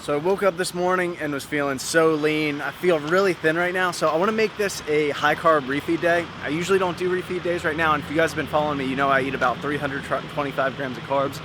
So I woke up this morning and was feeling so lean. I feel really thin right now, so I want to make this a high carb refeed day. I usually don't do refeed days right now, and if you guys have been following me, you know I eat about 325 grams of carbs.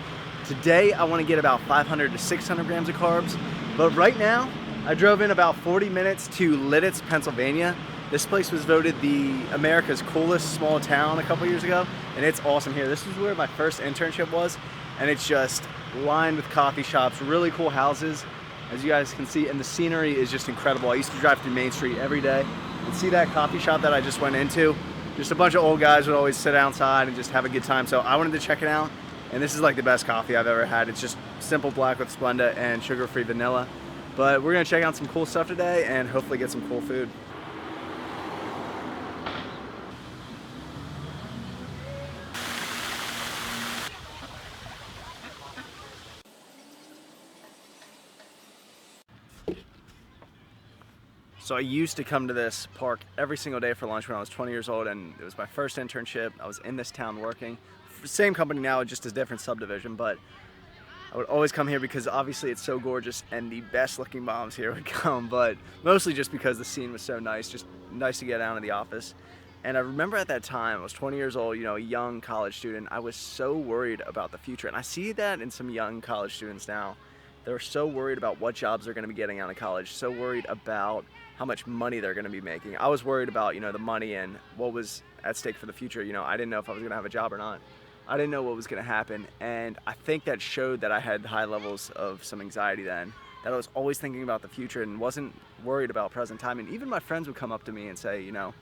Today I want to get about 500 to 600 grams of carbs, but right now I drove in about 40 minutes to Lidditz, Pennsylvania. This place was voted the America's coolest small town a couple years ago, and it's awesome here. This is where my first internship was, and it's just lined with coffee shops, really cool houses, as you guys can see, and the scenery is just incredible. I used to drive through Main Street every day and see that coffee shop that I just went into. Just a bunch of old guys would always sit outside and just have a good time. So I wanted to check it out, and this is like the best coffee I've ever had. It's just simple black with Splenda and sugar-free vanilla. But we're gonna check out some cool stuff today and hopefully get some cool food. So I used to come to this park every single day for lunch when I was 20 years old, and it was my first internship. I was in this town working. Same company now, just a different subdivision, but I would always come here because obviously it's so gorgeous and the best looking moms here would come, but mostly just because the scene was so nice, just nice to get out of the office. And I remember at that time, I was 20 years old, you know, a young college student. I was so worried about the future, and I see that in some young college students now. They're so worried about what jobs they're gonna be getting out of college, so worried about how much money they're gonna be making. I was worried about, you know, the money and what was at stake for the future. You know, I didn't know if I was gonna have a job or not. I didn't know what was gonna happen, and I think that showed that I had high levels of some anxiety then, that I was always thinking about the future and wasn't worried about present time. And even my friends would come up to me and say, you know,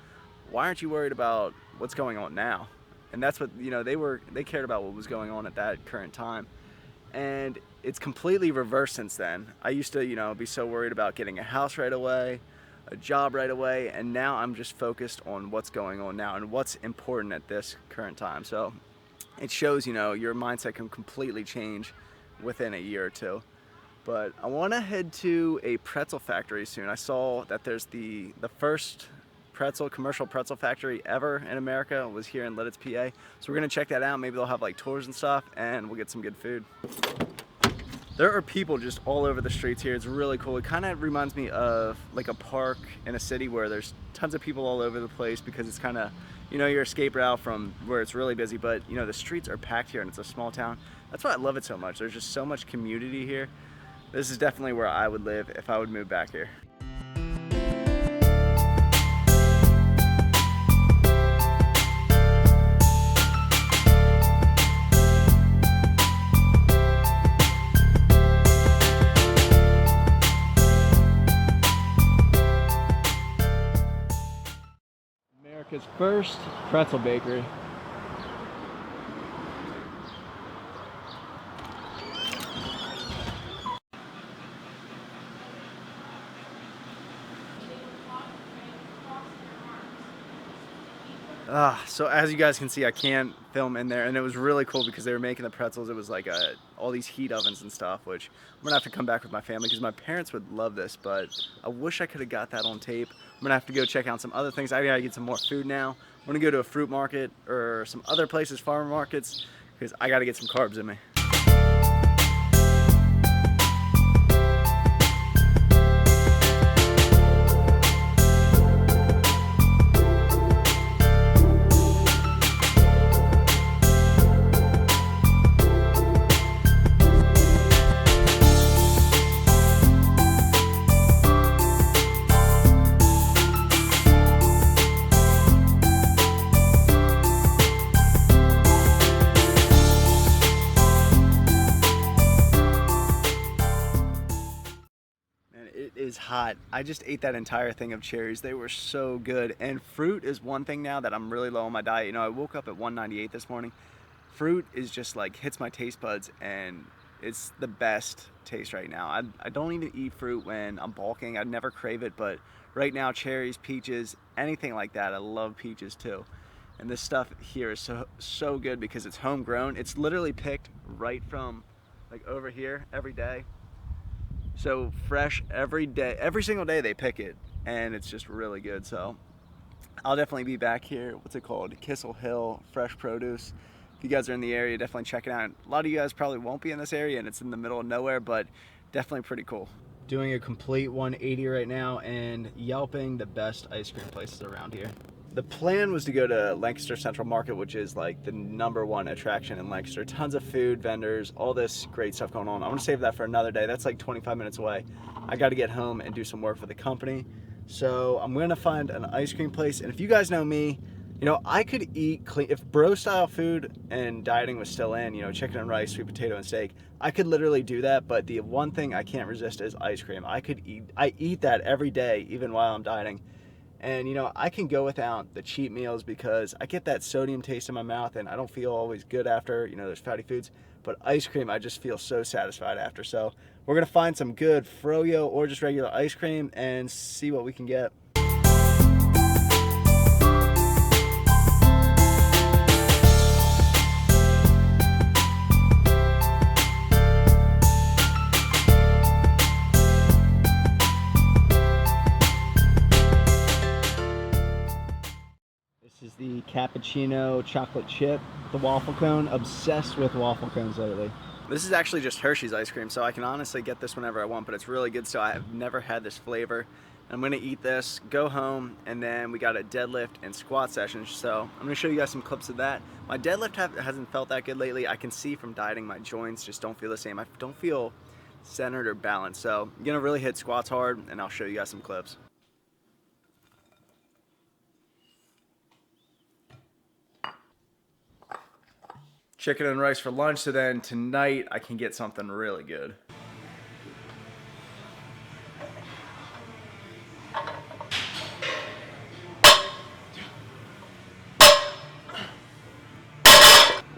why aren't you worried about what's going on now? And that's what, you know, they cared about what was going on at that current time. And it's completely reversed since then. I used to, you know, be so worried about getting a house right away, a job right away, and now I'm just focused on what's going on now and what's important at this current time. So it shows, you know, your mindset can completely change within a year or two. But I want to head to a pretzel factory soon. I saw that there's the first commercial pretzel factory ever in America was here in Lidditz, PA. So we're gonna check that out. Maybe they'll have like tours and stuff, and we'll get some good food. There are people just all over the streets here. It's really cool. It kind of reminds me of like a park in a city where there's tons of people all over the place because it's kind of, you know, your escape route from where it's really busy, but you know, the streets are packed here and it's a small town. That's why I love it so much. There's just so much community here. This is definitely where I would live if I would move back here. America's first pretzel bakery. So as you guys can see, I can't film in there, and it was really cool because they were making the pretzels. It was like all these heat ovens and stuff, which I'm gonna have to come back with my family because my parents would love this, but I wish I could have got that on tape. I'm gonna have to go check out some other things. I gotta get some more food now. I'm gonna go to a fruit market or some other places, farmer markets, because I gotta get some carbs in me. Is hot. I just ate that entire thing of cherries. They were so good. And fruit is one thing now that I'm really low on my diet. You know, I woke up at 198 this morning. Fruit is just like hits my taste buds, and it's the best taste right now. I don't even eat fruit when I'm bulking. I never crave it, but right now cherries, peaches, anything like that. I love peaches too. And this stuff here is so good because it's homegrown. It's literally picked right from like over here every day. So fresh every day, every single day they pick it, and it's just really good. So I'll definitely be back here. What's it called? Kissel Hill Fresh Produce. If you guys are in the area, definitely check it out. A lot of you guys probably won't be in this area, and it's in the middle of nowhere, but definitely pretty cool. Doing a complete 180 right now and yelping the best ice cream places around here. The plan was to go to Lancaster Central Market, which is like the #1 attraction in Lancaster. Tons of food vendors, all this great stuff going on. I'm gonna save that for another day. That's like 25 minutes away. I gotta get home and do some work for the company. So I'm gonna find an ice cream place. And if you guys know me, you know, I could eat clean. If bro style food and dieting was still in, you know, chicken and rice, sweet potato and steak, I could literally do that. But the one thing I can't resist is ice cream. I eat that every day, even while I'm dieting. And you know, I can go without the cheat meals because I get that sodium taste in my mouth and I don't feel always good after, you know, those fatty foods. But ice cream, I just feel so satisfied after. So we're gonna find some good froyo or just regular ice cream and see what we can get. This is the cappuccino chocolate chip, the waffle cone. Obsessed with waffle cones lately. This is actually just Hershey's ice cream, so I can honestly get this whenever I want, but it's really good, so I have never had this flavor. I'm gonna eat this, go home, and then we got a deadlift and squat session, so I'm gonna show you guys some clips of that. My deadlift hasn't felt that good lately. I can see from dieting my joints just don't feel the same. I don't feel centered or balanced, so I'm gonna really hit squats hard, and I'll show you guys some clips. Chicken and rice for lunch, so then tonight I can get something really good.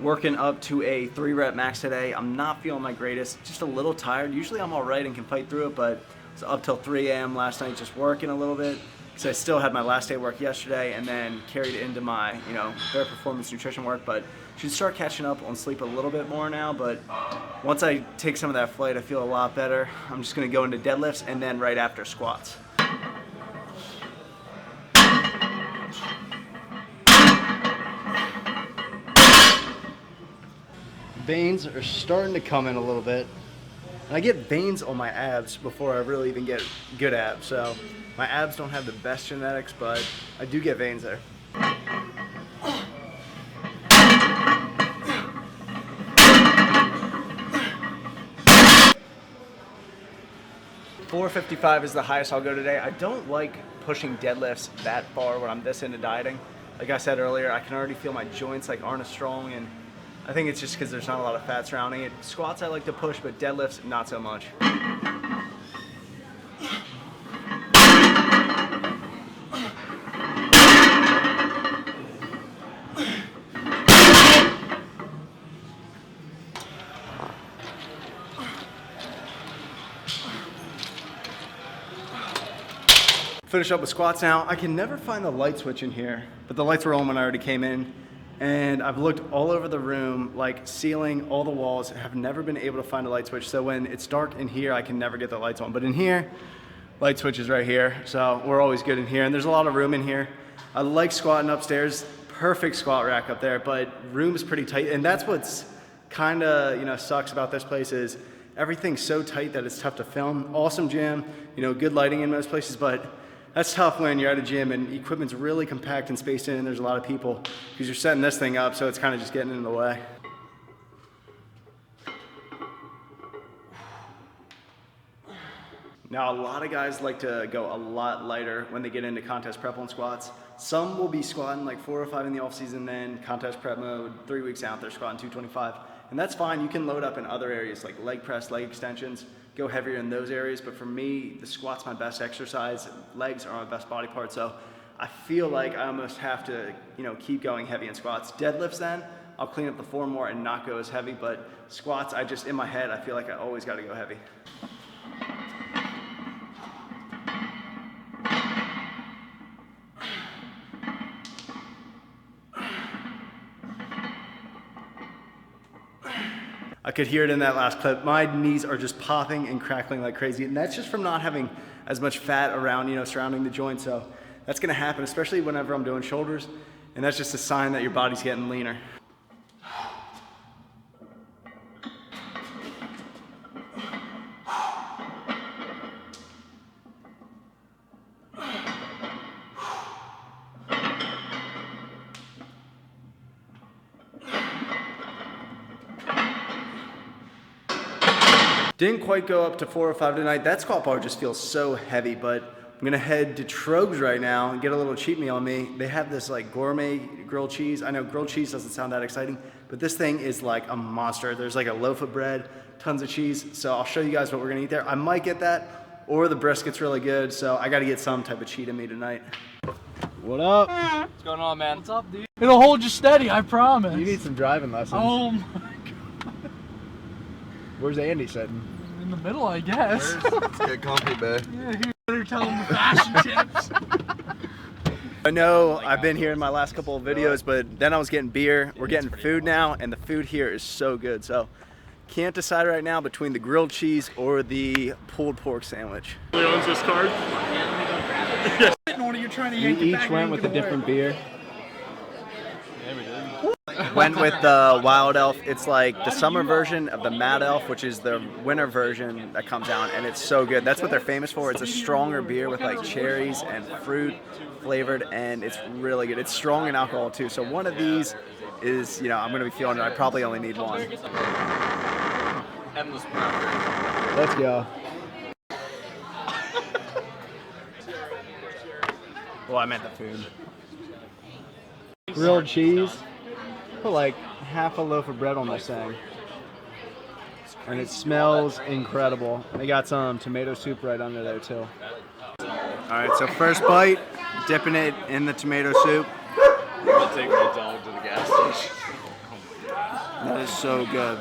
Working up to a 3-rep max today. I'm not feeling my greatest, just a little tired. Usually I'm all right and can fight through it, but it's up till 3 a.m. last night just working a little bit because I still had my last day of work yesterday and then carried it into my, you know, Bear Performance Nutrition work, but should start catching up on sleep a little bit more now. But once I take some of that flight, I feel a lot better. I'm just gonna go into deadlifts and then right after squats. Veins are starting to come in a little bit. And I get veins on my abs before I really even get good abs. So my abs don't have the best genetics, but I do get veins there. 455 is the highest I'll go today. I don't like pushing deadlifts that far when I'm this into dieting. Like I said earlier, I can already feel my joints like aren't as strong, and I think it's just because there's not a lot of fat surrounding it. Squats I like to push, but deadlifts not so much. Finish up with squats now. I can never find the light switch in here, but the lights were on when I already came in. And I've looked all over the room, like ceiling, all the walls, have never been able to find a light switch. So when it's dark in here, I can never get the lights on. But in here, light switch is right here. So we're always good in here. And there's a lot of room in here. I like squatting upstairs. Perfect squat rack up there, but room is pretty tight. And that's what's kind of, you know, sucks about this place is everything's so tight that it's tough to film. Awesome gym, you know, good lighting in most places, but that's tough when you're at a gym and equipment's really compact and spaced in and there's a lot of people because you're setting this thing up, so it's kind of just getting in the way. Now, a lot of guys like to go a lot lighter when they get into contest prep on squats. Some will be squatting like 405 in the off season, then contest prep mode, 3 weeks out, they're squatting 225. And that's fine, you can load up in other areas like leg press, leg extensions, go heavier in those areas. But for me, the squat's my best exercise. Legs are my best body part. So I feel like I almost have to, you know, keep going heavy in squats. Deadlifts then, I'll clean up the form more and not go as heavy. But squats, I just, in my head, I feel like I always gotta go heavy. I could hear it in that last clip. My knees are just popping and crackling like crazy, and that's just from not having as much fat around, surrounding the joint. So that's gonna happen, especially whenever I'm doing shoulders, and that's just a sign that your body's getting leaner. Didn't quite go up to 4 or 5 tonight. That squat bar just feels so heavy, but I'm gonna head to Trogues right now and get a little cheat meal on me. They have this like gourmet grilled cheese. I know grilled cheese doesn't sound that exciting, but this thing is like a monster. There's like a loaf of bread, tons of cheese. So I'll show you guys what we're gonna eat there. I might get that, or the brisket's really good. So I gotta get some type of cheat in me tonight. What up? What's going on, man? What's up, dude? It'll hold you steady, I promise. You need some driving lessons. Oh my. Where's Andy sitting? In the middle, I guess. Let's get comfy, babe. Yeah, you better tell him the fashion tips. I know I've been here in my last couple of videos, but then I was getting beer. We're getting food now, and the food here is so good. So can't decide right now between the grilled cheese or the pulled pork sandwich. Who owns this card? You're trying to We yank it back each went and with get a different away. beer. Went with the Wild Elf. It's like the summer version of the Mad Elf, which is the winter version that comes out, and it's so good. That's what they're famous for. It's a stronger beer with like cherries and fruit flavored, and it's really good. It's strong in alcohol too. So one of these is, I'm gonna be feeling it. I probably only need one. Endless. Let's go. Well, I meant the food. Grilled cheese. Put like half a loaf of bread on this thing. And it smells incredible. They got some tomato soup right under there too. Alright, so first bite, dipping it in the tomato soup. I'm gonna take my dog to the gas station. That is so good.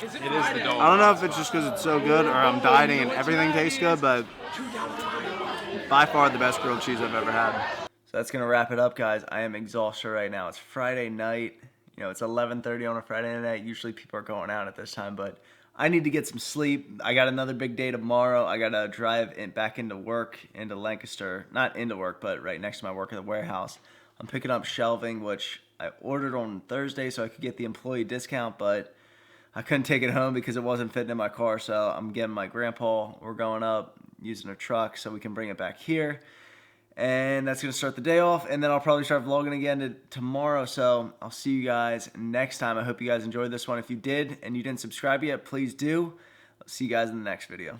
It is the dog. I don't know if it's just because it's so good or I'm dieting and everything tastes good, but by far the best grilled cheese I've ever had. So that's gonna wrap it up, guys. I am exhausted right now. It's Friday night. It's 11:30 on a Friday night. Usually people are going out at this time, but I need to get some sleep. I got another big day tomorrow. I gotta drive back into work, into Lancaster. Not into work, but right next to my work at the warehouse. I'm picking up shelving, which I ordered on Thursday so I could get the employee discount, but I couldn't take it home because it wasn't fitting in my car, so I'm getting my grandpa. We're going up using a truck so we can bring it back here. And that's going to start the day off, and then I'll probably start vlogging again tomorrow, so I'll see you guys next time. I hope you guys enjoyed this one. If you did and you didn't subscribe yet, please do. I'll see you guys in the next video.